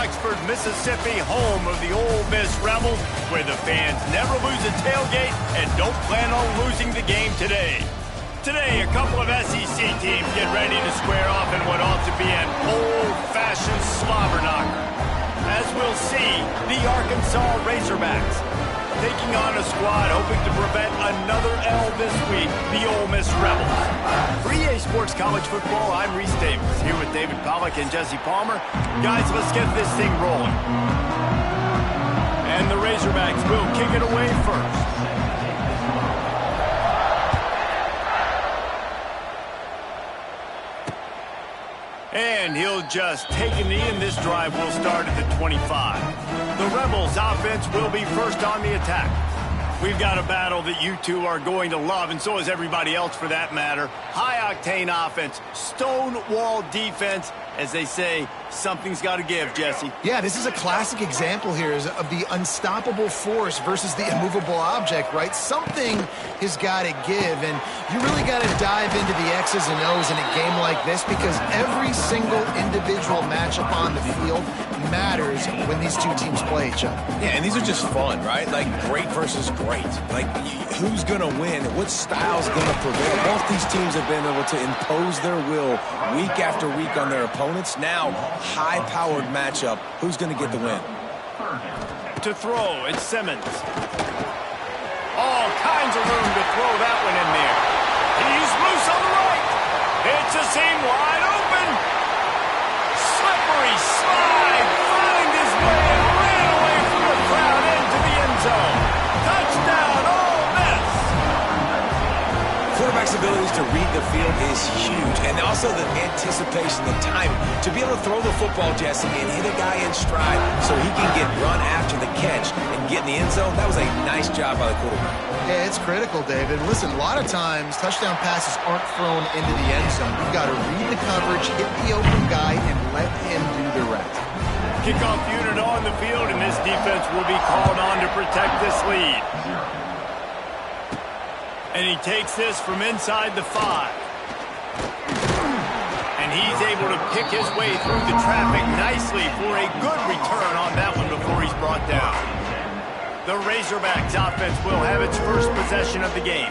Oxford, Mississippi, home of the Ole Miss Rebels, where the fans never lose a tailgate and don't plan on losing the game today. Today, a couple of SEC teams get ready to square off in what ought to be an old-fashioned slobber knocker. As we'll see, the Arkansas Razorbacks taking on a squad hoping to prevent another L this week, the Ole Miss Rebels. For EA Sports College Football, I'm Reese Davis, here with David Pollack and Jesse Palmer. Guys, let's get this thing rolling. And the Razorbacks will kick it away first. And he'll just take a knee, and this drive will start at the 25. The Rebels' offense will be first on the attack. We've got a battle that you two are going to love, and so is everybody else for that matter. High-octane offense, stonewall defense. As they say, something's got to give, Jesse. Yeah, this is a classic example here of the unstoppable force versus the immovable object, right? Something has got to give, and you really got to dive into the X's and O's in a game like this because every single individual matchup on the field matters when these two teams play each other. Yeah, and these are just fun, right? Like great versus great. Like who's going to win? What style's going to prevail? Both these teams have been able to impose their will week after week on their opponents. Now, high-powered matchup. Who's going to get the win? To throw, it's Simmons. All kinds of room to throw that one in there. He's loose on the right. It's a seam wide open. Slippery slide. Find his way and ran away from the crowd into the end zone. Touchdown, Ole Miss. Quarterback's abilities to read the field is huge, and also the anticipation, the timing. To be able to throw the football, Jesse, and hit a guy in stride so he can get run after the catch and get in the end zone, that was a nice job by the quarterback. Yeah, it's critical, David. Listen, a lot of times, touchdown passes aren't thrown into the end zone. You've got to read the coverage, hit the open guy, and let him do the rest. Kickoff unit on the field, and this defense will be called on to protect this lead. And he takes this from inside the 5. And he's able to pick his way through the traffic nicely for a good return on that one before he's brought down. The Razorbacks offense will have its first possession of the game.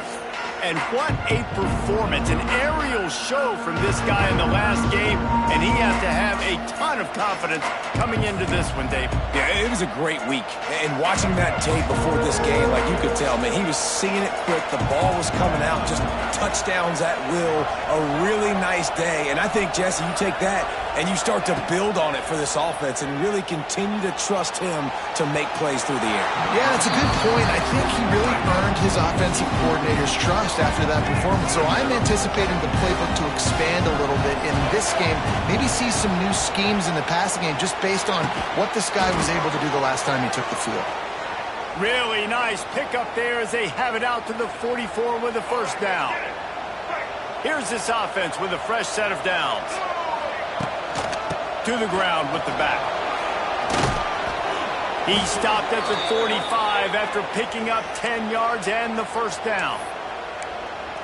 And what a performance, an aerial show from this guy in the last game, and he has to have a ton of confidence coming into this one, Dave. Yeah, it was a great week. And watching that tape before this game, like you could tell, man, he was seeing it quick. The ball was coming out, just touchdowns at will. A really nice day. And I think, Jesse, you take that and you start to build on it for this offense and really continue to trust him to make plays through the air. Yeah, that's a good point. I think he really earned his offensive coordinator's trust after that performance. So I'm anticipating the playbook to expand a little bit in this game. Maybe see some new schemes in the passing game just based on what this guy was able to do the last time he took the field. Really nice pickup there as they have it out to the 44 with a first down. Here's this offense with a fresh set of downs. To the ground with the back. He stopped at the 45 after picking up 10 yards and the first down.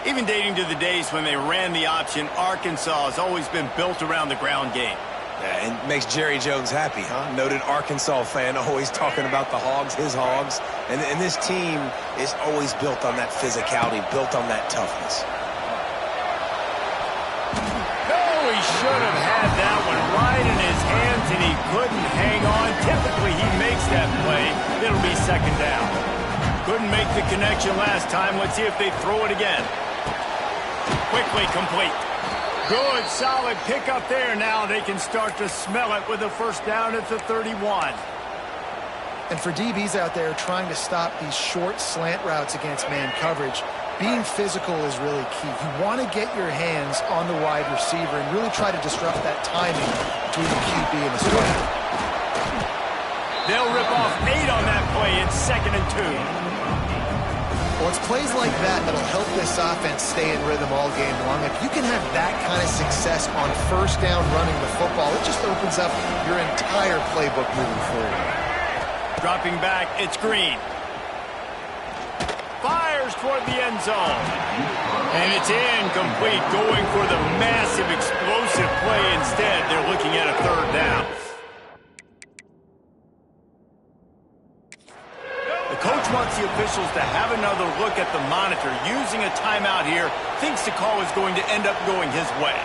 Even dating to the days when they ran the option, Arkansas has always been built around the ground game. Yeah, and makes Jerry Jones happy, huh? Noted Arkansas fan, always talking about the Hogs, his Hogs. And this team is always built on that physicality, built on that toughness. He should have had that one right in his hands, and he couldn't hang on. Typically, he makes that play. It'll be second down. Couldn't make the connection last time. Let's see if they throw it again. Quickly complete. Good, solid pickup there. Now they can start to smell it with a first down at the 31. And for DBs out there trying to stop these short slant routes against man coverage, being physical is really key. You want to get your hands on the wide receiver and really try to disrupt that timing between the QB and the squad. They'll rip off 8 on that play. It's 2nd and 2. Well, it's plays like that that'll help this offense stay in rhythm all game long. If you can have that kind of success on first down running the football, it just opens up your entire playbook moving forward. Dropping back, it's Green. Fires toward the end zone. And it's incomplete, going for the massive explosive play instead. They're looking at a third down. The coach wants the officials to have another look at the monitor. Using a timeout here, thinks the call is going to end up going his way.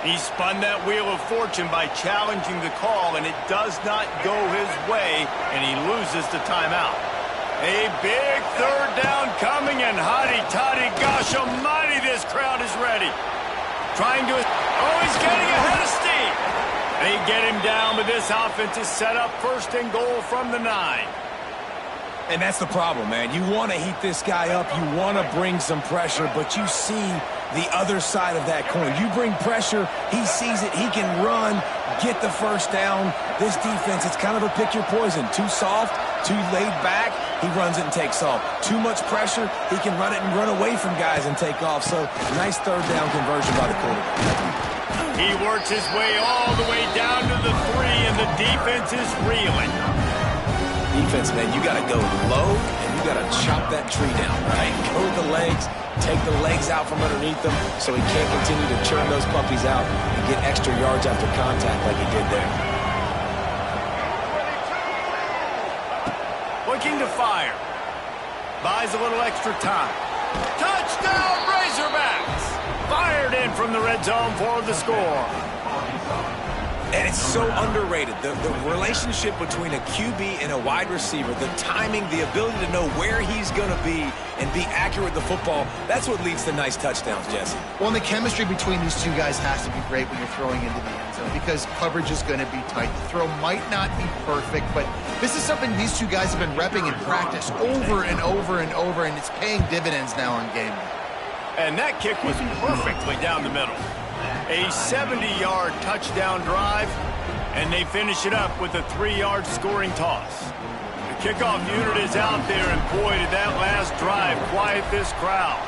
He spun that wheel of fortune by challenging the call, and it does not go his way, and he loses the timeout. A big third down coming, and hotty-toddy, gosh almighty, this crowd is ready. Trying to... Oh, he's getting ahead of steam. They get him down, but this offense is set up first and goal from the 9. And that's the problem, man. You want to heat this guy up. You want to bring some pressure, but you see the other side of that coin. You bring pressure, he sees it, he can run, get the first down. This defense, it's kind of a pick your poison. Too soft, too laid back, he runs it and takes off. Too much pressure, he can run it and run away from guys and take off. So, nice third down conversion by the quarterback. He works his way all the way down to the 3, and the defense is reeling. Defense, man, you got to go low, and you got to chop that tree down, right? Go with the legs, take the legs out from underneath them so he can't continue to churn those puppies out and get extra yards after contact like he did there. Looking to fire. Buys a little extra time. Touchdown, Razorbacks! Fired in from the red zone for the score. And it's so underrated. The relationship between a QB and a wide receiver, the timing, the ability to know where he's going to be and be accurate with the football, that's what leads to nice touchdowns, Jesse. Well, and the chemistry between these two guys has to be great when you're throwing into the end zone because coverage is going to be tight. The throw might not be perfect, but this is something these two guys have been repping in practice over and over and over, and it's paying dividends now on game day. And that kick was perfectly down the middle. A 70-yard touchdown drive, and they finish it up with a 3-yard scoring toss. The kickoff unit is out there, and boy, did that last drive quiet this crowd.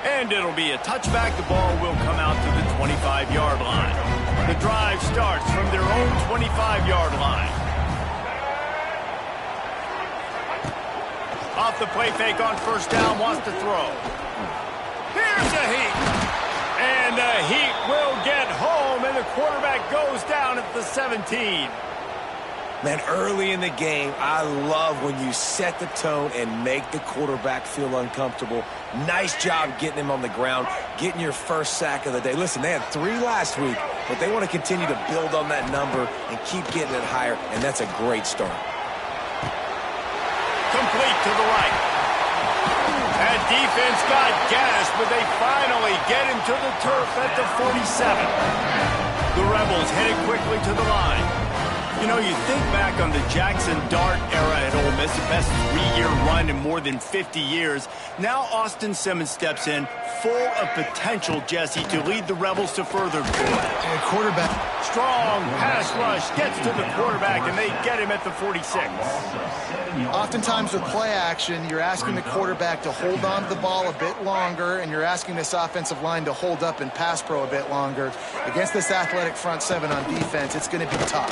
And it'll be a touchback. The ball will come out to the 25-yard line. The drive starts from their own 25-yard line. Off the play fake on first down, wants to throw. Here's the heat. And the heat will get home, and the quarterback goes down at the 17. Man, early in the game, I love when you set the tone and make the quarterback feel uncomfortable. Nice job getting him on the ground, getting your first sack of the day. Listen, they had 3 last week, but they want to continue to build on that number and keep getting it higher, and that's a great start. Complete to the right. That defense got gashed, but they finally get him to the turf at the 47. The Rebels headed quickly to the line. You know, you think back on the Jackson Dart era at Ole Miss, the best 3-year run in more than 50 years. Now Austin Simmons steps in, full of potential, Jesse, to lead the Rebels to further glory. Quarterback. Strong pass rush gets to the quarterback, and they get him at the 46. Oftentimes with play action, you're asking the quarterback to hold on to the ball a bit longer, and you're asking this offensive line to hold up and pass pro a bit longer. Against this athletic front 7 on defense, it's going to be tough.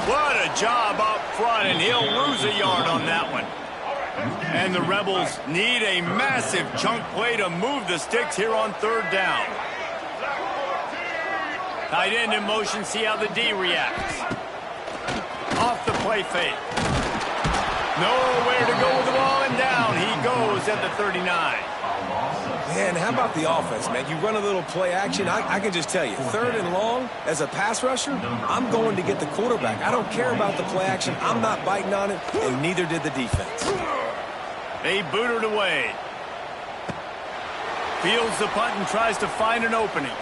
What a job up front, and he'll lose a yard on that one. And the Rebels need a massive chunk play to move the sticks here on third down. Tight end in motion, see how the D reacts. Off the play fake. Nowhere to go with the ball, and down he goes at the 39. Man, how about the offense, man? You run a little play action. I can just tell you, 3rd and long, as a pass rusher, I'm going to get the quarterback. I don't care about the play action. I'm not biting on it, and neither did the defense. They boot it away. Fields the punt and tries to find an opening.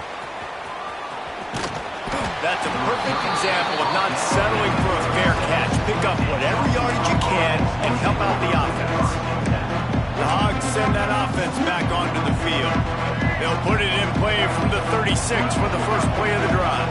That's a perfect example of not settling for a fair catch. Pick up whatever yardage you can and help out the offense. The Hogs send that offense back onto the field. They'll put it in play from the 36 for the first play of the drive.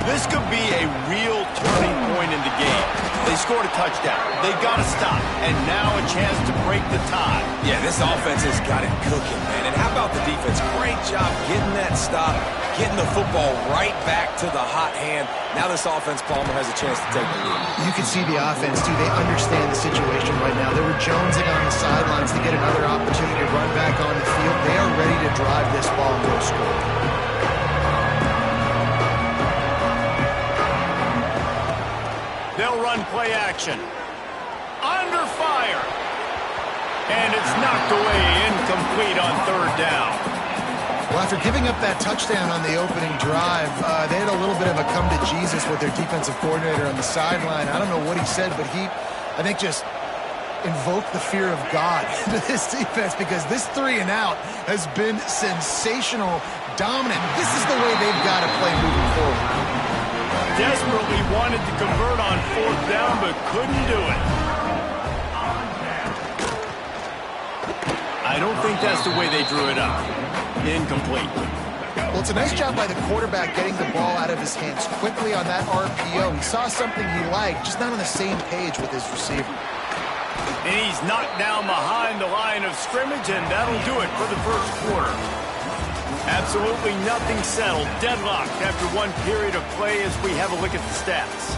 This could be a real turning point in the game. They scored a touchdown. They got to stop. And now a chance to break the tie. Yeah, this offense has got it cooking, man. And how about the defense? Great job getting that stop, getting the football right back to the hot hand. Now this offense, Palmer, has a chance to take the lead. You can see the offense, too. They understand the situation right now. They were jonesing on the sidelines to get another opportunity to run back on the field. They are ready to drive this ball and go score. They'll run play action. Under fire. And it's knocked away, incomplete on third down. Well, after giving up that touchdown on the opening drive, they had a little bit of a come-to-Jesus with their defensive coordinator on the sideline. I don't know what he said, but he, I think, just invoked the fear of God into this defense because this 3-and-out has been sensational, dominant. This is the way they've got to play moving forward. Desperately wanted to convert on fourth down, but couldn't do it. I don't think that's the way they drew it up. Incomplete. Well, it's a nice job by the quarterback getting the ball out of his hands quickly on that RPO. He saw something he liked, just not on the same page with his receiver. And he's knocked down behind the line of scrimmage, and that'll do it for the first quarter. Absolutely nothing settled. Deadlocked after one period of play as we have a look at the stats.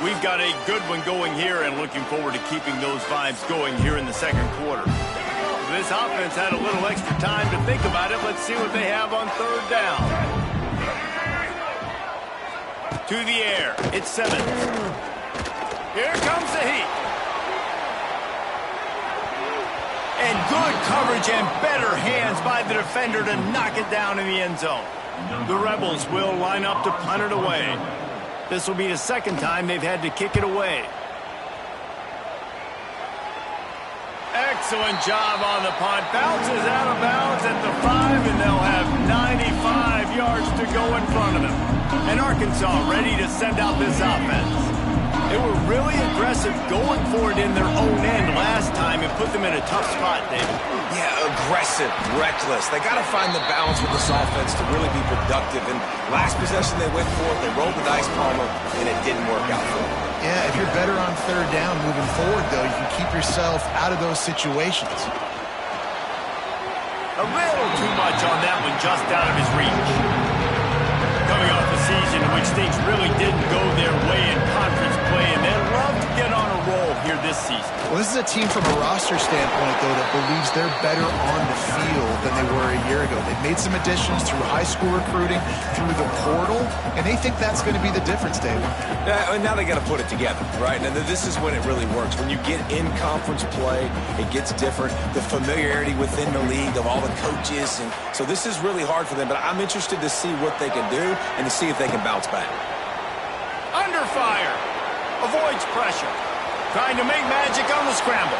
We've got a good one going here and looking forward to keeping those vibes going here in the second quarter. This offense had a little extra time to think about it. Let's see what they have on third down. To the air. It's Simmons. Here comes the heat. And good coverage and better hands by the defender to knock it down in the end zone. The Rebels will line up to punt it away. This will be the second time they've had to kick it away. Excellent job on the punt. Bounces out of bounds at the 5, and they'll have 95 yards to go in front of them. And Arkansas ready to send out this offense. They were really aggressive going for it in their own end last time and put them in a tough spot, David. Yeah, aggressive, reckless. They got to find the balance with this offense to really be productive. And last possession they went for it, they rolled the dice, Palmer, and it didn't work out for them. Yeah, if you're better on third down moving forward, though, you can keep yourself out of those situations. A little too much on that one, just out of his reach. Coming off a season in which things really didn't go their way in conference play, and they'd love to get on a roll here this season. Well, this is a team from a roster standpoint, though, that believes they're better on the field than they were a year ago. They've made some additions through high school recruiting, through the portal, and they think that's going to be the difference, David. Now they got to put it together, right? And this is when it really works. When you get in conference play, it gets different. The familiarity within the league of all the coaches, and so this is really hard for them. But I'm interested to see what they can do and to see if they can bounce back. Under fire. Avoids pressure. Trying to make magic on the scramble.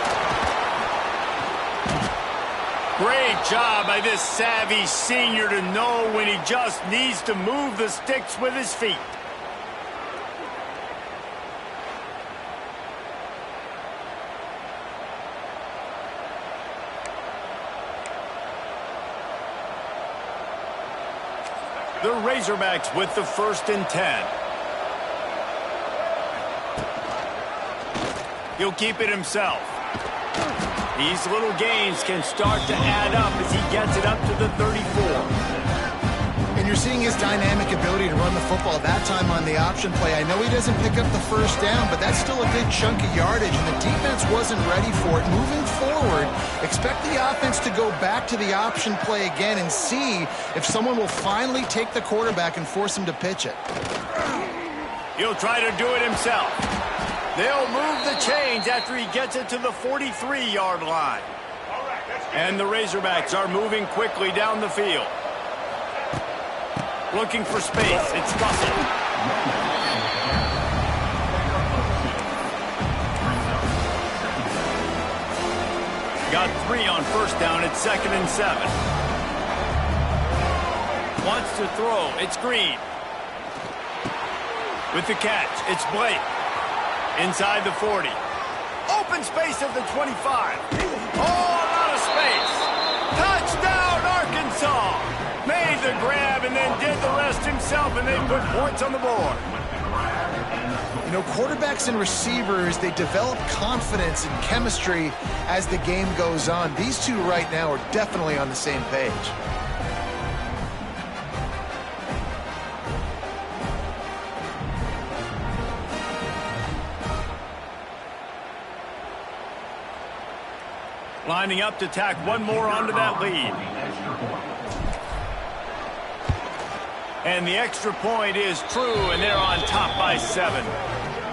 Great job by this savvy senior to know when he just needs to move the sticks with his feet. The Razorbacks with the 1st and 10. He'll keep it himself. These little gains can start to add up as he gets it up to the 34. And you're seeing his dynamic ability to run the football, that time on the option play. I know he doesn't pick up the first down, but that's still a good chunk of yardage, and the defense wasn't ready for it. Moving forward, expect the offense to go back to the option play again and see if someone will finally take the quarterback and force him to pitch it. He'll try to do it himself. They'll move the chains after he gets it to the 43-yard line. And the Razorbacks are moving quickly down the field. Looking for space. It's Russell. Got 3 on first down. It's 2nd and 7. Wants to throw. It's Green. With the catch, it's Blake. Inside the 40. Open space at the 25. Oh, a lot of space. Touchdown, Arkansas. Made the grab and then did the rest himself, and they put points on the board. You know, quarterbacks and receivers, they develop confidence and chemistry as the game goes on. These two right now are definitely on the same page. Lining up to tack one more onto that lead. And the extra point is true, and they're on top by 7.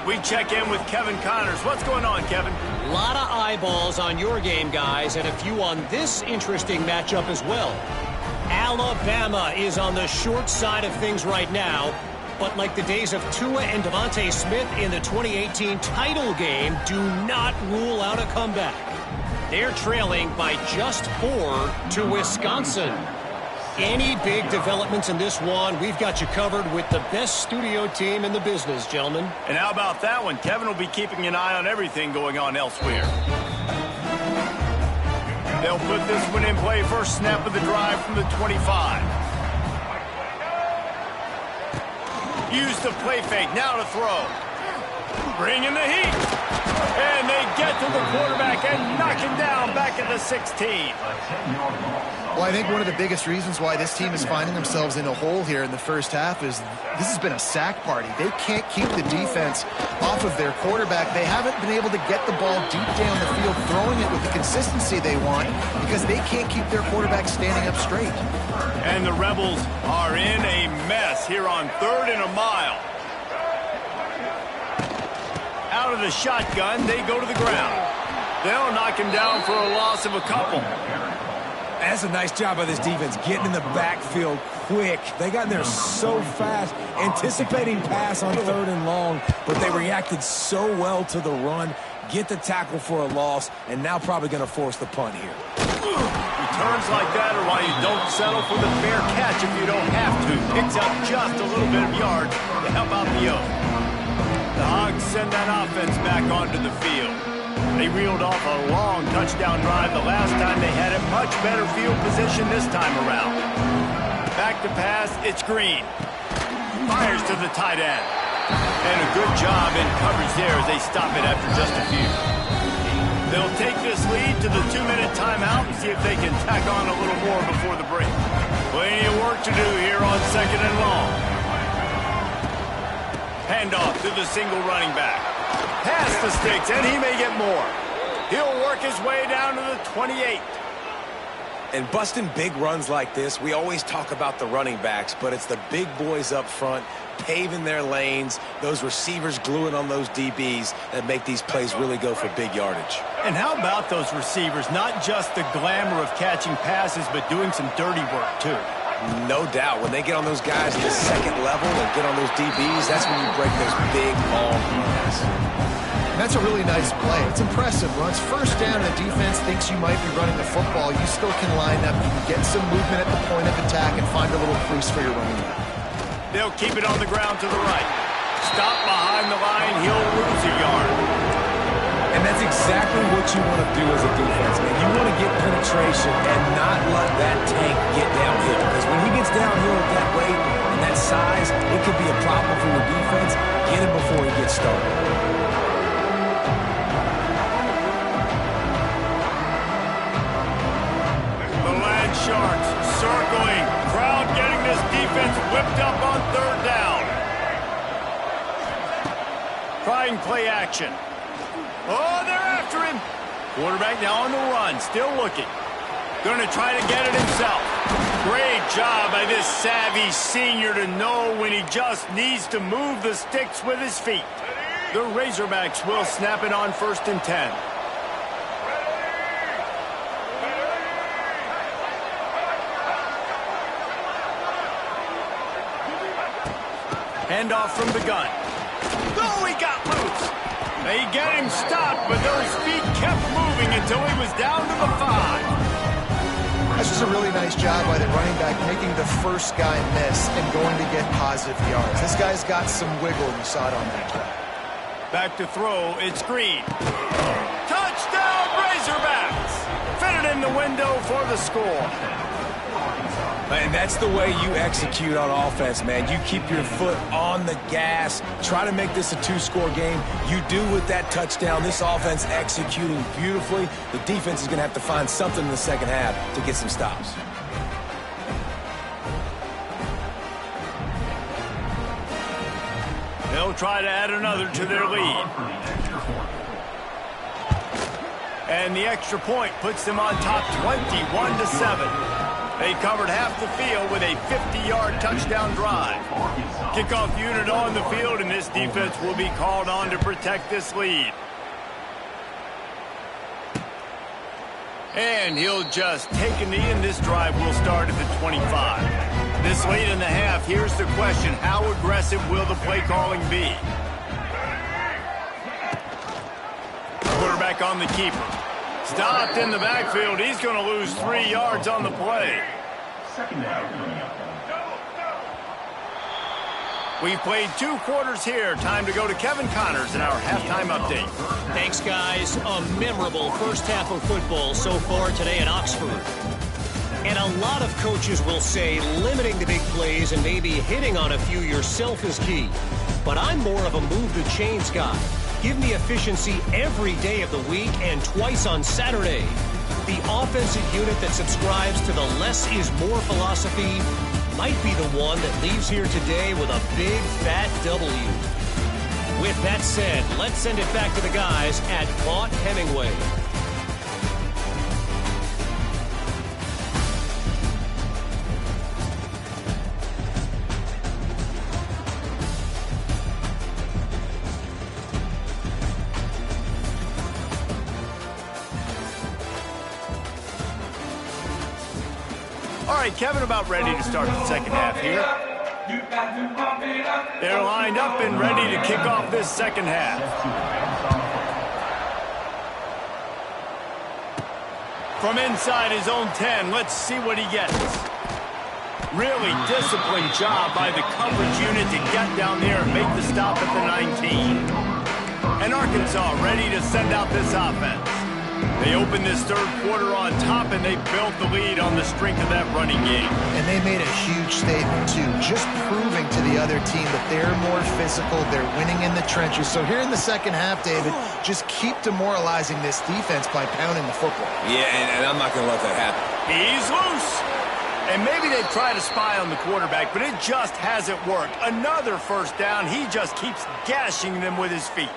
We check in with Kevin Connors. What's going on, Kevin? A lot of eyeballs on your game, guys, and a few on this interesting matchup as well. Alabama is on the short side of things right now, but like the days of Tua and Devontae Smith in the 2018 title game, do not rule out a comeback. They're trailing by just 4 to Wisconsin. Any big developments in this one, we've got you covered with the best studio team in the business, gentlemen. And how about that one? Kevin will be keeping an eye on everything going on elsewhere. They'll put this one in play. First snap of the drive from the 25. Use the play fake. Now to throw. Bring in the heat. And they get to the quarterback and knock him down back at the 16. Well, I think one of the biggest reasons why this team is finding themselves in a hole here in the first half is this has been a sack party. They can't keep the defense off of their quarterback. They haven't been able to get the ball deep down the field, throwing it with the consistency they want because they can't keep their quarterback standing up straight. And the Rebels are in a mess here on 3rd and a mile. Out of the shotgun, they go to the ground. They'll knock him down for a loss of a couple. That's a nice job by this defense, getting in the backfield quick. They got in there so fast, anticipating pass on 3rd and long, but they reacted so well to the run, get the tackle for a loss, and now probably going to force the punt here. Returns like that are why you don't settle for the fair catch if you don't have to. Picks up just a little bit of yards to help out the yoke. The Hogs send that offense back onto the field. They reeled off a long touchdown drive the last time. They had a much better field position this time around. Back to pass, it's Green. Fires to the tight end. And a good job in coverage there as they stop it after just a few. They'll take this lead to the 2-minute timeout and see if they can tack on a little more before the break. Plenty of work to do here on 2nd and long. Handoff to the single running back. Pass the sticks, and he may get more. He'll work his way down to the 28. And busting big runs like this, we always talk about the running backs, but it's the big boys up front, paving their lanes, those receivers gluing on those DBs that make these plays really go for big yardage. And how about those receivers? Not just the glamour of catching passes, but doing some dirty work, too. No doubt. When they get on those guys at the 2nd level and get on those DBs, that's when you break those big, long runs. That's a really nice play. It's impressive. Once first down, the defense thinks you might be running the football. You still can line up. You can get some movement at the point of attack and find a little crease for your running back. They'll keep it on the ground to the right. Stop behind the line. He'll lose a yard. And that's exactly what you want to do as a defense, man. You want to get penetration and not let that tank get downhill. Because when he gets downhill at that weight and that size, it could be a problem for your defense. Get him before he gets started. The Land Sharks circling. Crowd getting this defense whipped up on 3rd down. Trying play action. Oh, they're after him. Quarterback now on the run, still looking. Going to try to get it himself. Great job by this savvy senior to know when he just needs to move the sticks with his feet. The Razorbacks will snap it on 1st and 10. Handoff from the gun. Oh, he got loose. They get him stopped, but those feet kept moving until he was down to the 5. That's just a really nice job by the running back, making the first guy miss and going to get positive yards. This guy's got some wiggle, you saw it on that play. Back to throw, it's Green. Touchdown, Razorbacks! Fitted in the window for the score. And that's the way you execute on offense, man. You keep your foot on the gas. Try to make this a two-score game. You do with that touchdown. This offense executing beautifully. The defense is going to have to find something in the second half to get some stops. They'll try to add another to their lead. And the extra point puts them on top 21-7. They covered half the field with a 50-yard touchdown drive. Kickoff unit on the field, and this defense will be called on to protect this lead. And he'll just take a knee, and this drive will start at the 25. This late in the half, here's the question: how aggressive will the play calling be? Quarterback on the keeper. Stopped in the backfield. He's going to lose 3 yards on the play. We've played 2 quarters here. Time to go to Kevin Connors in our halftime update. Thanks, guys. A memorable first half of football so far today in Oxford. And a lot of coaches will say limiting the big plays and maybe hitting on a few yourself is key. But I'm more of a move the chains guy. Give me efficiency every day of the week and twice on Saturday. The offensive unit that subscribes to the less is more philosophy might be the one that leaves here today with a big fat W. With that said, let's send it back to the guys at Vaught Hemingway. All right, Kevin, about ready to start the second half here. They're lined up and ready to kick off this second half. From inside his own 10, let's see what he gets. Really disciplined job by the coverage unit to get down there and make the stop at the 19. And Arkansas ready to send out this offense. They opened this third quarter on top, and they built the lead on the strength of that running game. And they made a huge statement, too, just proving to the other team that they're more physical, they're winning in the trenches. So here in the second half, David, just keep demoralizing this defense by pounding the football. Yeah, and I'm not going to let that happen. He's loose. And maybe they try to spy on the quarterback, but it just hasn't worked. Another first down. He just keeps gashing them with his feet.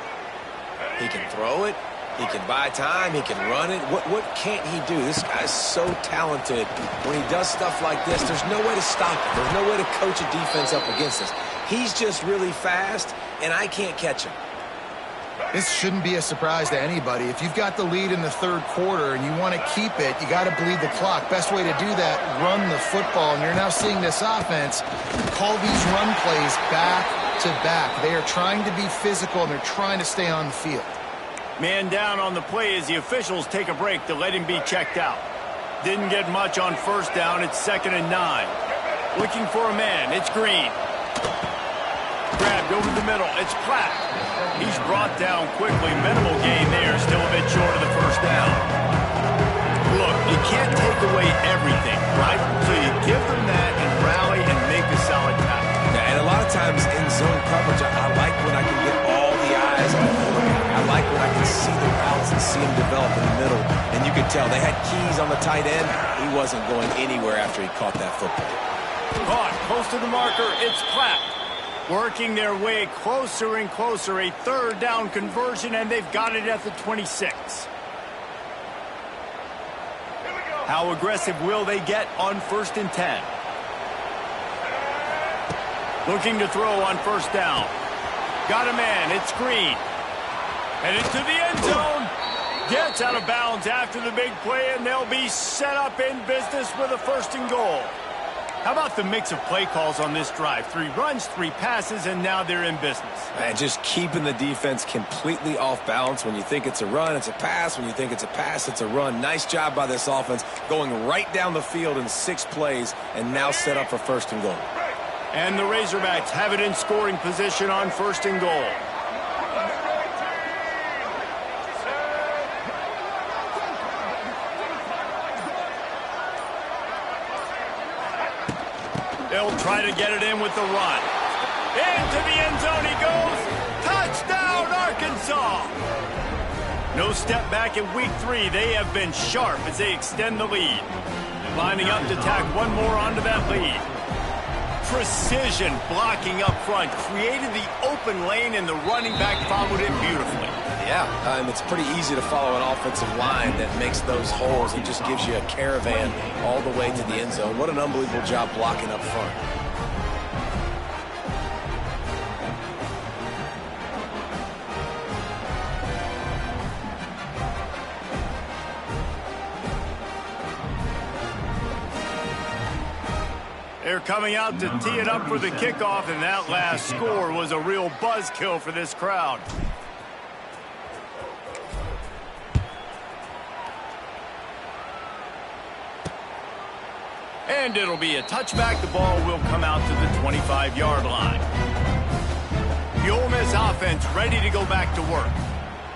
He can throw it. He can buy time. He can run it. What can't he do? This guy's so talented. When he does stuff like this, there's no way to stop it. There's no way to coach a defense up against us. He's just really fast, and I can't catch him. This shouldn't be a surprise to anybody. If you've got the lead in the third quarter and you want to keep it, you got to bleed the clock. Best way to do that, run the football. And you're now seeing this offense call these run plays back to back. They are trying to be physical, and they're trying to stay on the field. Man down on the play as the officials take a break to let him be checked out. Didn't get much on first down. It's 2nd and 9. Looking for a man. It's Green. Grabbed over the middle. It's Platt. He's brought down quickly. Minimal gain there. Still a bit short of the first down. Look, you can't take away everything, right? So you give them that and rally and make a solid tackle. And a lot of times in zone coverage, I like when I can get all the eyes on the quarterback. I like when I can see the routes and see them develop in the middle. And you could tell they had keys on the tight end. He wasn't going anywhere after he caught that football. Caught close to the marker. It's Platt. Working their way closer and closer. A third down conversion, and they've got it at the 26. How aggressive will they get on 1st and 10? Looking to throw on first down. Got a man. It's Green. Headed to the end zone. Gets out of bounds after the big play, and they'll be set up in business with a 1st and goal. How about the mix of play calls on this drive? 3 runs, 3 passes, and now they're in business. And just keeping the defense completely off balance. When you think it's a run, it's a pass. When you think it's a pass, it's a run. Nice job by this offense going right down the field in 6 plays and now set up for 1st and goal. And the Razorbacks have it in scoring position on 1st and goal. They'll try to get it in with the run. Into the end zone he goes. Touchdown, Arkansas! No step back in week 3. They have been sharp as they extend the lead. Lining up to tack one more onto that lead. Precision blocking up front. Created the open lane, and the running back followed it beautifully. Yeah, and it's pretty easy to follow an offensive line that makes those holes. It just gives you a caravan all the way to the end zone. What an unbelievable job blocking up front. They're coming out to tee it up for the kickoff, and that last score was a real buzzkill for this crowd. And it'll be a touchback. The ball will come out to the 25-yard line. The Ole Miss offense ready to go back to work.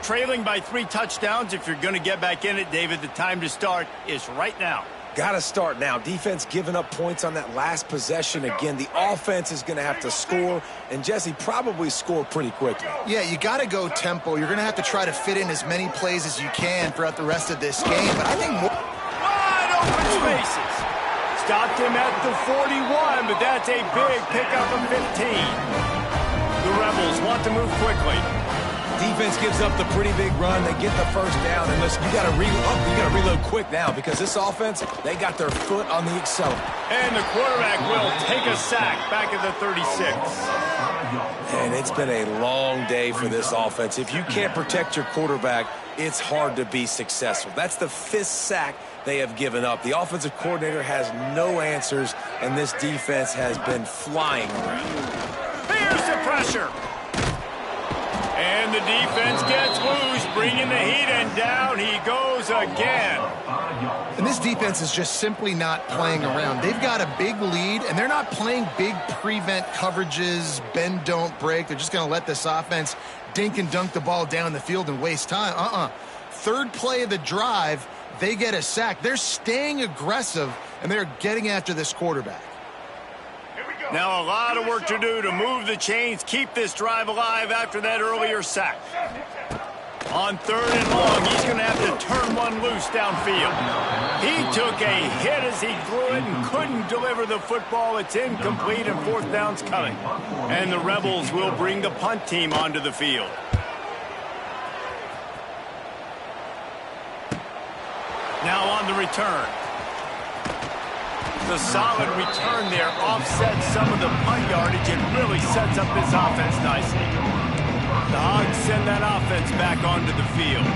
Trailing by 3 touchdowns. If you're going to get back in it, David, the time to start is right now. Got to start now. Defense giving up points on that last possession. Again, the offense is going to have to score, and Jesse probably score pretty quickly. Yeah, you got to go tempo. You're going to have to try to fit in as many plays as you can throughout the rest of this game. But I think more... Wide open spaces. Stopped him at the 41, but that's a big pickup of 15. The Rebels want to move quickly. Defense gives up the pretty big run. They get the first down, and listen, you got to reload quick now because this offense, they got their foot on the accelerator. And the quarterback will take a sack back at the 36. And it's been a long day for this offense. If you can't protect your quarterback, it's hard to be successful. That's the 5th sack they have given up. The offensive coordinator has no answers, and this defense has been flying around. Here's the pressure. And the defense gets loose, bringing the heat, and down he goes again. And this defense is just simply not playing around. They've got a big lead, and they're not playing big prevent coverages, bend, don't break. They're just going to let this offense dink and dunk the ball down the field and waste time. Third play of the drive, they get a sack. They're staying aggressive, and they're getting after this quarterback. Now a lot of work to do to move the chains, keep this drive alive after that earlier sack. On 3rd and long, he's going to have to turn one loose downfield. He took a hit as he threw it and couldn't deliver the football. It's incomplete, and 4th down's coming. And the Rebels will bring the punt team onto the field. Now on the return. The solid return there offsets some of the punt yardage and really sets up this offense nicely. The Hogs send that offense back onto the field.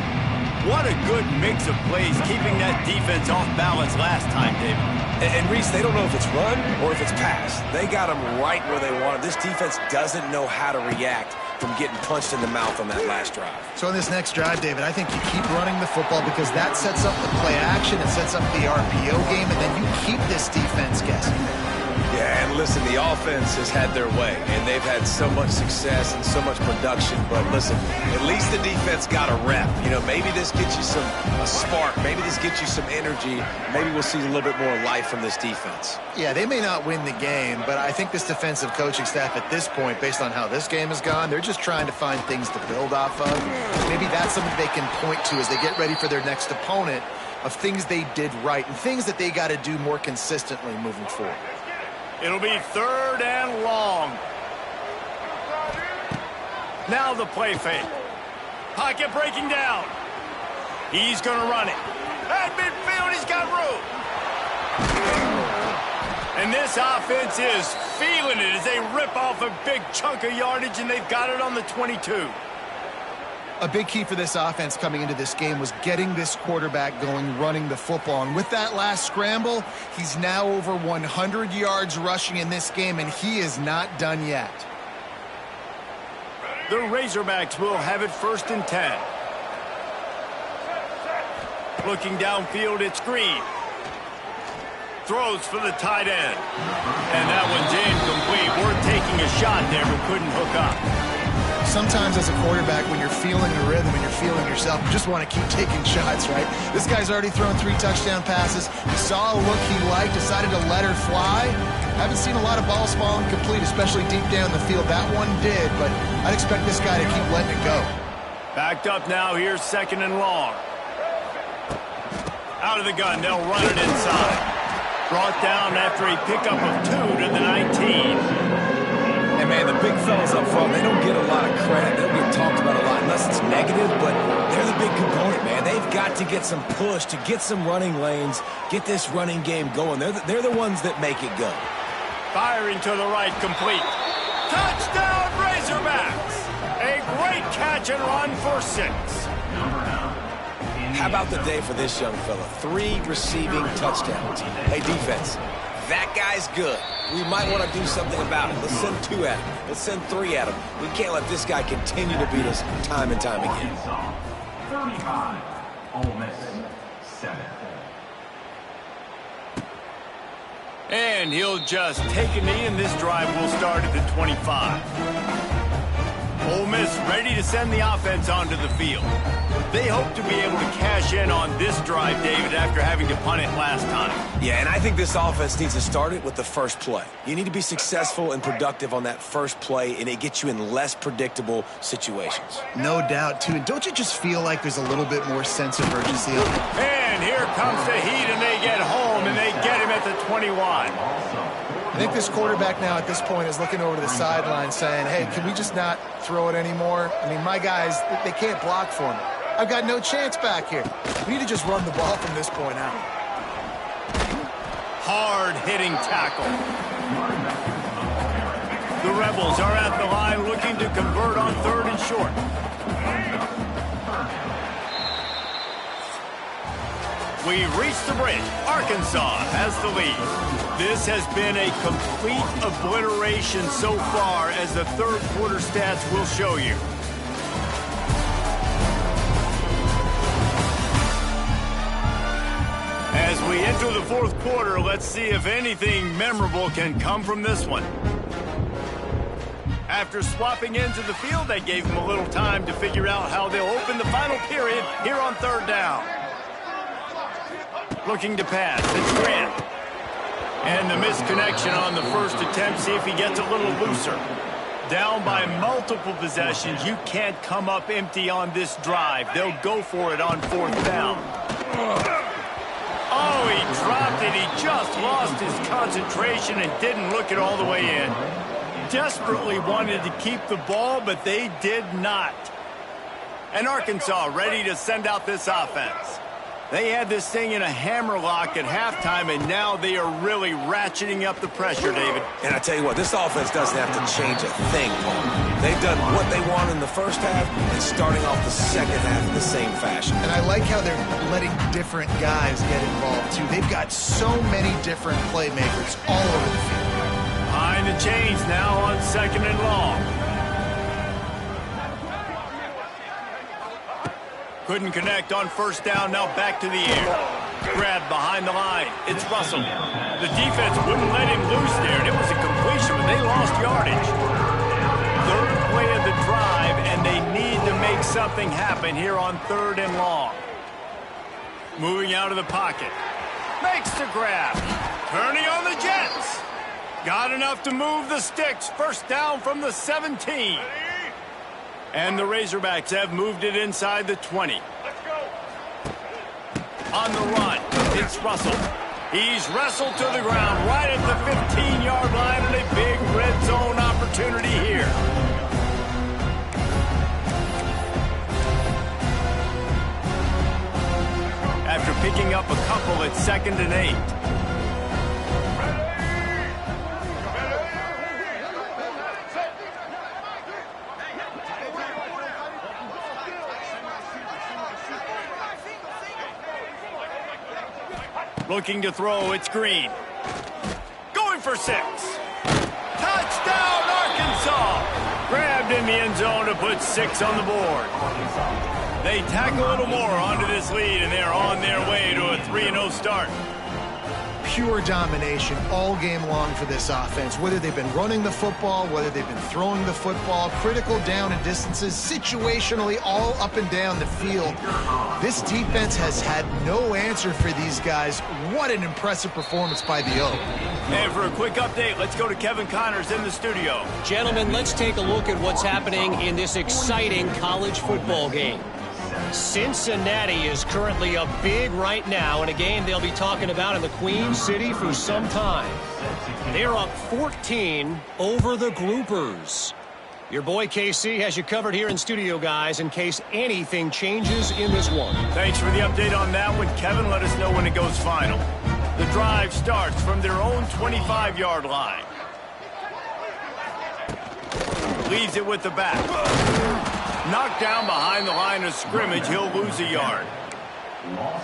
What a good mix of plays, keeping that defense off balance last time, David. And Reese, they don't know if it's run or if it's pass. They got them right where they want it. This defense doesn't know how to react from getting punched in the mouth on that last drive. So on this next drive, David, I think you keep running the football because that sets up the play action, it sets up the RPO game, and then you keep this defense guessing. Yeah, and listen, the offense has had their way, and they've had so much success and so much production. But listen, at least the defense got a rep. You know, maybe this gets you a spark. Maybe this gets you some energy. Maybe we'll see a little bit more life from this defense. Yeah, they may not win the game, but I think this defensive coaching staff at this point, based on how this game has gone, they're just trying to find things to build off of. Maybe that's something they can point to as they get ready for their next opponent of things they did right and things that they got to do more consistently moving forward. It'll be 3rd and long. Now the play fake. Pocket breaking down. He's going to run it. At midfield, he's got room. And this offense is feeling it as they rip off a big chunk of yardage, and they've got it on the 22. A big key for this offense coming into this game was getting this quarterback going, running the football. And with that last scramble, he's now over 100 yards rushing in this game, and he is not done yet. The Razorbacks will have it 1st and 10. Looking downfield, it's Green. Throws for the tight end. And that one's incomplete. We're taking a shot there, but couldn't hook up. Sometimes as a quarterback, when you're feeling the rhythm and you're feeling yourself, you just want to keep taking shots, right? This guy's already thrown 3 touchdown passes. He saw a look he liked, decided to let her fly. Haven't seen a lot of balls falling complete, especially deep down the field. That one did, but I'd expect this guy to keep letting it go. Backed up now, here's 2nd and long. Out of the gun, they'll run it inside. Brought down after a pickup of 2 to the 19. And, man, the big fellas up front, they don't get a lot of credit. They don't get talked about a lot unless it's negative, but they're the big component, man. They've got to get some push, to get some running lanes, get this running game going. They're the ones that make it go. Firing to the right, complete. Touchdown, Razorbacks! A great catch and run for 6. How about the day for this young fella? 3 receiving touchdowns. Hey, defense, that guy's good. We might want to do something about it. Let's send 2 at him. Let's send 3 at him. We can't let this guy continue to beat us time and time again. 35, Ole Miss 7. And he'll just take a knee, and this drive will start at the 25. Ole Miss ready to send the offense onto the field. They hope to be able to cash in on this drive, David, after having to punt it last time. Yeah, and I think this offense needs to start it with the first play. You need to be successful and productive on that first play, and it gets you in less predictable situations. No doubt, too. And don't you just feel like there's a little bit more sense of urgency? And here comes the heat, and they get home, and they get him at the 21. I think this quarterback now at this point is looking over to the sideline saying, hey, can we just not throw it anymore? I mean, my guys, they can't block for me. I've got no chance back here. We need to just run the ball from this point out. Hard-hitting tackle. The Rebels are at the line looking to convert on 3rd and short. We reach the bridge. Arkansas has the lead. This has been a complete obliteration so far, as the 3rd quarter stats will show you. As we enter the 4th quarter, let's see if anything memorable can come from this one. After swapping into the field, that gave them a little time to figure out how they'll open the final period here on 3rd down. Looking to pass, it's Grant. And the misconnection on the first attempt, see if he gets a little looser. Down by multiple possessions, you can't come up empty on this drive. They'll go for it on 4th down. Oh, he dropped it. He just lost his concentration and didn't look it all the way in. Desperately wanted to keep the ball, but they did not. And Arkansas ready to send out this offense. They had this thing in a hammerlock at halftime, and now they are really ratcheting up the pressure, David. And I tell you what, this offense doesn't have to change a thing, Paul. They've done what they want in the first half and starting off the second half in the same fashion. And I like how they're letting different guys get involved, too. They've got so many different playmakers all over the field. Behind the chains now on 2nd and long. Couldn't connect on 1st down, now back to the air. Grab behind the line. It's Russell. The defense wouldn't let him loose there, and it was a completion, but they lost yardage. 3rd play of the drive, and they need to make something happen here on 3rd and long. Moving out of the pocket. Makes the grab. Turning on the Jets. Got enough to move the sticks. 1st down from the 17. And the Razorbacks have moved it inside the 20. Let's go. On the run, it's Russell. He's wrestled to the ground right at the 15-yard line, and a big red zone opportunity here. After picking up a couple at 2nd and 8. Looking to throw, it's Green. Going for 6. Touchdown, Arkansas! Grabbed in the end zone to put 6 on the board. They tack a little more onto this lead, and they're on their way to a 3-0 start. pure domination all game long for this offense. Whether they've been running the football, whether they've been throwing the football, critical down and distances, situationally all up and down the field. This defense has had no answer for these guys. What an impressive performance by the O. And for a quick update, let's go to Kevin Connors in the studio. Gentlemen, let's take a look at what's happening in this exciting college football game. Cincinnati is currently up big right now in a game they'll be talking about in the Queen City for some time. They're up 14 over the Groupers. Your boy KC has you covered here in studio, guys, in case anything changes in this one. Thanks for the update on that one, Kevin. Let us know when it goes final. The drive starts from their own 25-yard line. Leaves it with the back. Knocked down behind the line of scrimmage, he'll lose a yard.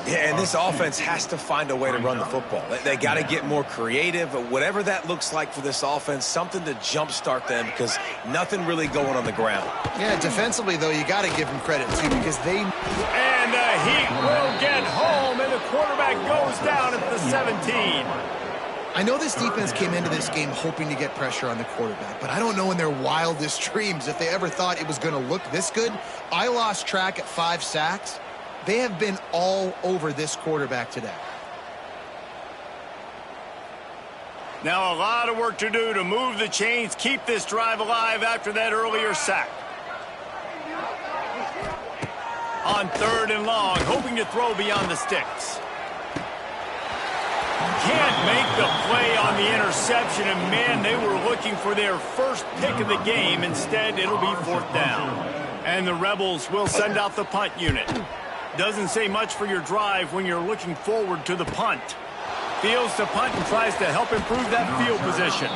Yeah, and this offense has to find a way to run the football. They got to get more creative, whatever that looks like for this offense, something to jumpstart them because nothing really going on the ground. Yeah, defensively, though, you got to give them credit, too, because they... And the Heat will get home, and the quarterback goes down at the 17. I know this defense came into this game hoping to get pressure on the quarterback, but I don't know in their wildest dreams if they ever thought it was going to look this good. I lost track at 5 sacks. They have been all over this quarterback today. Now a lot of work to do to move the chains, keep this drive alive after that earlier sack. On 3rd and long, hoping to throw beyond the sticks. Can't make the play on the interception, and man, they were looking for their first pick of the game. Instead, it'll be 4th down. And the Rebels will send out the punt unit. Doesn't say much for your drive when you're looking forward to the punt. Fields to punt and tries to help improve that field position.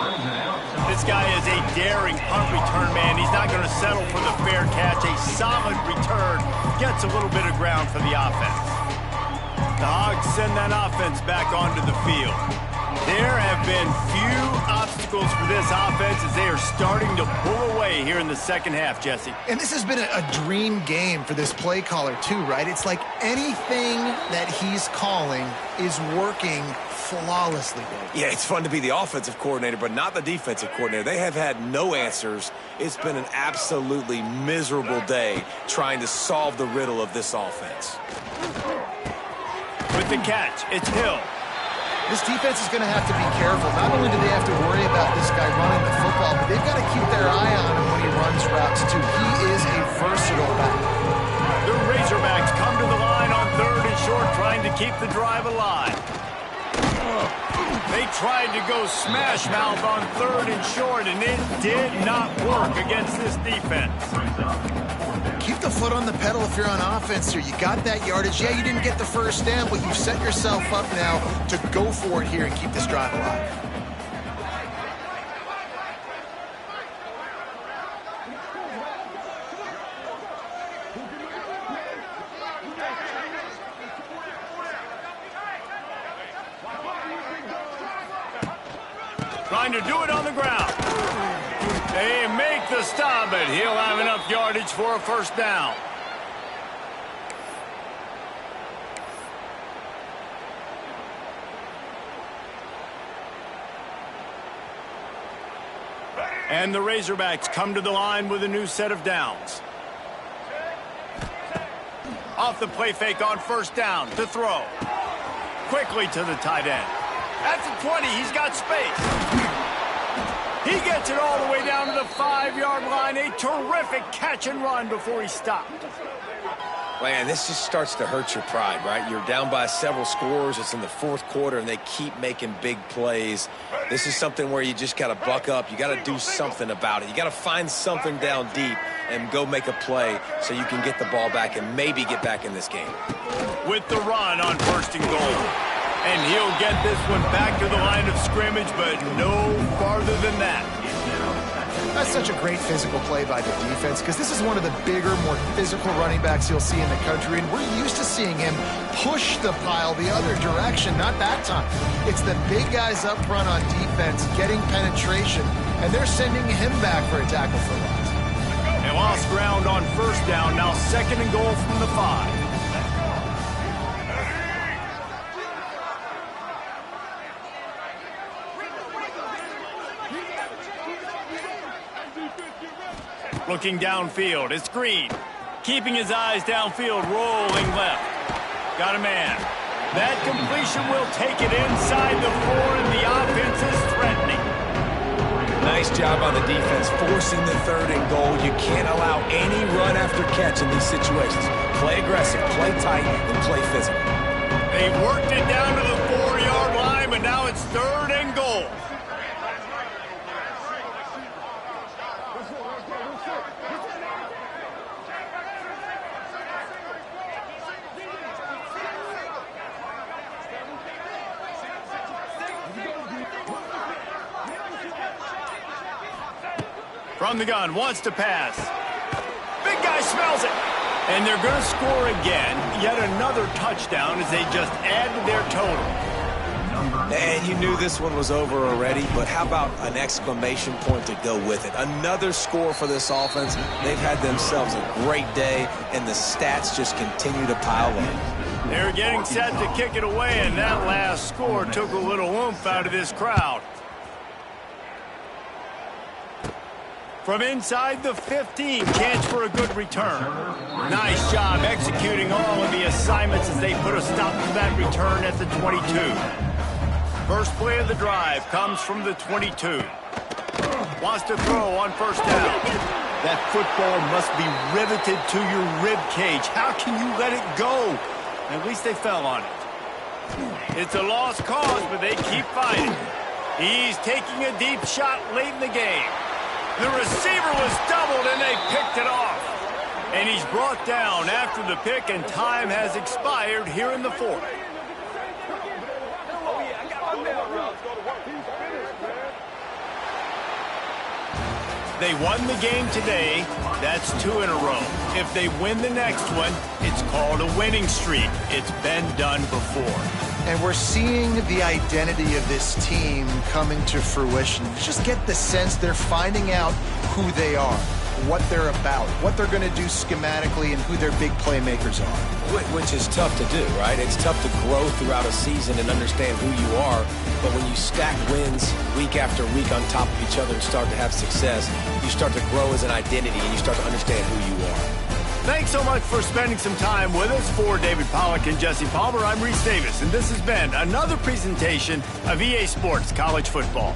This guy is a daring punt return man. He's not going to settle for the fair catch. A solid return gets a little bit of ground for the offense. The Hogs send that offense back onto the field. There have been few obstacles for this offense as they are starting to pull away here in the second half, Jesse. And this has been a dream game for this play caller, too, right? It's like anything that he's calling is working flawlessly. Yeah, it's fun to be the offensive coordinator, but not the defensive coordinator. They have had no answers. It's been an absolutely miserable day trying to solve the riddle of this offense. With the catch, it's Hill. This defense is going to have to be careful. Not only do they have to worry about this guy running the football, but they've got to keep their eye on him when he runs routes, too. He is a versatile back. The Razorbacks come to the line on 3rd and short, trying to keep the drive alive. They tried to go smash mouth on 3rd and short, and it did not work against this defense. Keep the foot on the pedal if you're on offense here. You got that yardage. Yeah, you didn't get the first down, but you've set yourself up now to go for it here and keep this drive alive. Trying to do it on the ground. They make the stop, but he'll have enough yardage for a 1st down. And the Razorbacks come to the line with a new set of downs. Off the play fake on 1st down to throw. Quickly to the tight end. At the 20, he's got space. He gets it all the way down to the 5-yard line. A terrific catch and run before he stopped. Man, this just starts to hurt your pride, right? You're down by several scores. It's in the 4th quarter, and they keep making big plays. This is something where you just got to buck up. You got to do something about it. You got to find something down deep and go make a play so you can get the ball back and maybe get back in this game. With the run on 1st and goal. And he'll get this one back to the line of scrimmage, but no farther than that. That's such a great physical play by the defense because this is one of the bigger, more physical running backs you'll see in the country, and we're used to seeing him push the pile the other direction. Not that time. It's the big guys up front on defense getting penetration, and they're sending him back for a tackle for loss. They lost ground on 1st down, now 2nd and goal from the 5. Looking downfield, it's Green. Keeping his eyes downfield, rolling left. Got a man. That completion will take it inside the 4, and the offense is threatening. Nice job on the defense, forcing the 3rd and goal. You can't allow any run after catch in these situations. Play aggressive, play tight, and play physical. They worked it down to the 4-yard line, but now it's 3rd and goal. From the gun, wants to pass. Big guy smells it. And they're going to score again. Yet another touchdown as they just add to their total. And you knew this one was over already, but how about an exclamation point to go with it? Another score for this offense. They've had themselves a great day, and the stats just continue to pile up. They're getting set to kick it away, and that last score took a little oomph out of this crowd. From inside the 15, chance for a good return. Nice job executing all of the assignments as they put a stop to that return at the 22. First play of the drive comes from the 22. Wants to throw on first down. That football must be riveted to your rib cage. How can you let it go? At least they fell on it. It's a lost cause, but they keep fighting. He's taking a deep shot late in the game. The receiver was doubled, and they picked it off. And he's brought down after the pick, and time has expired here in the 4th. They won the game today. That's 2 in a row. If they win the next one, it's called a winning streak. It's been done before. And we're seeing the identity of this team coming to fruition. You just get the sense they're finding out who they are, what they're about, what they're going to do schematically, and who their big playmakers are. Which is tough to do, right? It's tough to grow throughout a season and understand who you are. But when you stack wins week after week on top of each other and start to have success, you start to grow as an identity and you start to understand who you are. Thanks so much for spending some time with us. For David Pollack and Jesse Palmer, I'm Reese Davis, and this has been another presentation of EA Sports College Football.